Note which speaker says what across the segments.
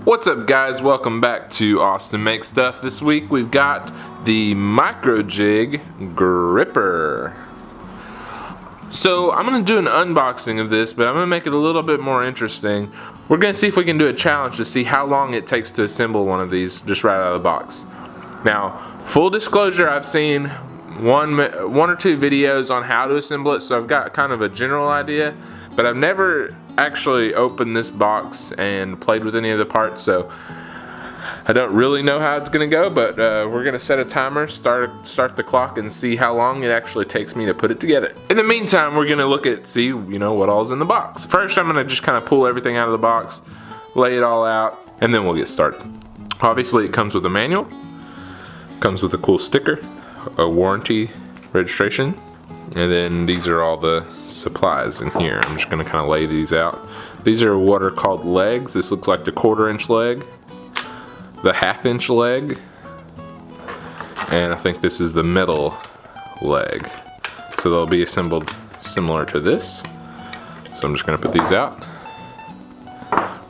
Speaker 1: What's up guys, welcome back to Austin Makes Stuff. This week we've got the MicroJig Grr-Ripper. So I'm going to do an unboxing of this, but I'm going to make it a little bit more interesting. We're going to see if we can do a challenge to see how long it takes to assemble one of these just right out of the box. Now, full disclosure, I've seen one or two videos on how to assemble it, so I've got kind of a general idea, but I've never actually opened this box and played with any of the parts, so I don't really know how it's gonna go, but we're gonna set a timer, start the clock, and see how long it actually takes me to put it together. In the meantime, we're gonna look at, see, what all's in the box. First, I'm gonna just kind of pull everything out of the box, lay it all out, and then we'll get started. Obviously, it comes with a manual, comes with a cool sticker, a warranty registration, and then these are all the supplies in here. I'm just gonna kind of lay these out. These are what are called legs. This looks like the 1/4 inch leg, the 1/2 inch leg, and I think this is the middle leg. So they'll be assembled similar to this. So I'm just gonna put these out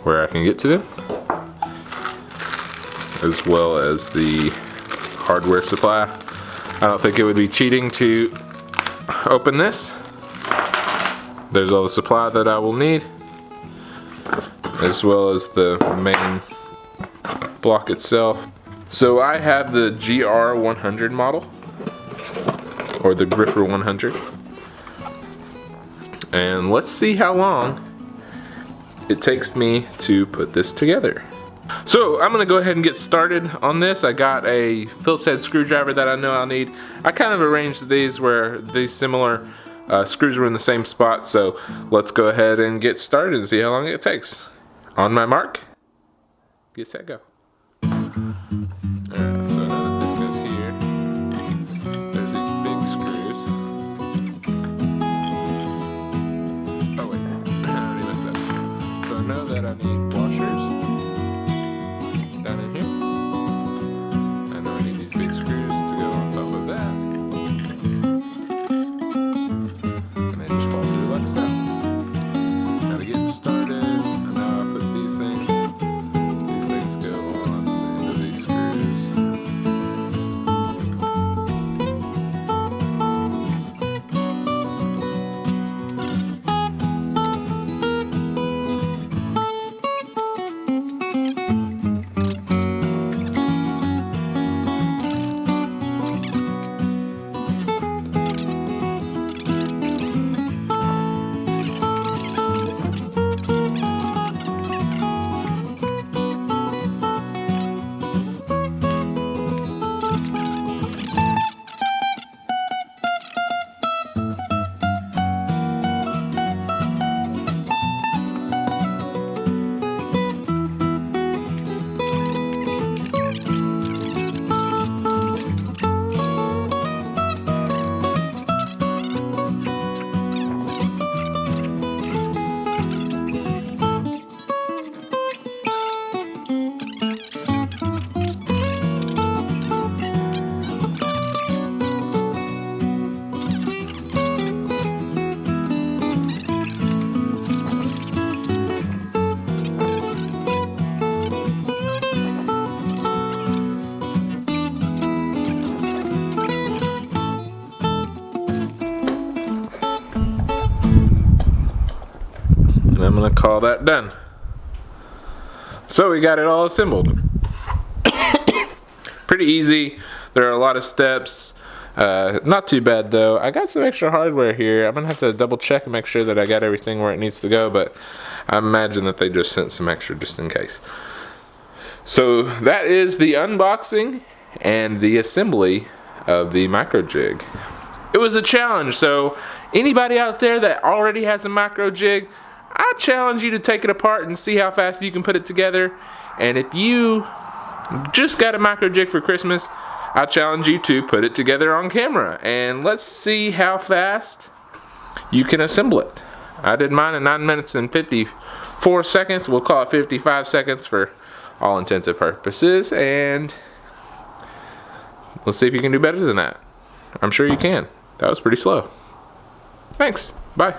Speaker 1: where I can get to them, as well as the hardware supply. I don't think it would be cheating to open this. There's all the supply that I will need, as well as the main block itself. So I have the GR100 model, or the Gripper 100, and let's see how long it takes me to put this together. So I'm gonna go ahead and get started on this. I got a Phillips head screwdriver that I know I'll need. I kind of arranged these where these similar screws were in the same spot, so let's go ahead and get started and see how long it takes. On my mark, get set, go. Alright, so now that this goes here, there's these big screws. Oh wait, I already messed up. So I know that I need washers down in here. I know I need these big screws to go on top of that. And they just fall through like so. Now to get started, I know I put these things go on the end of these screws. And I'm gonna call that done. So we got it all assembled. Pretty easy. There are a lot of steps. Not too bad though. I got some extra hardware here. I'm gonna have to double check and make sure that I got everything where it needs to go, but I imagine that they just sent some extra just in case. So that is the unboxing and the assembly of the MicroJig. It was a challenge, so anybody out there that already has a MicroJig, I challenge you to take it apart and see how fast you can put it together. And if you just got a MicroJig for Christmas, I challenge you to put it together on camera. And let's see how fast you can assemble it. I did mine in 9 minutes and 54 seconds. We'll call it 55 seconds for all intents and purposes. And let's see if you can do better than that. I'm sure you can. That was pretty slow. Thanks. Bye.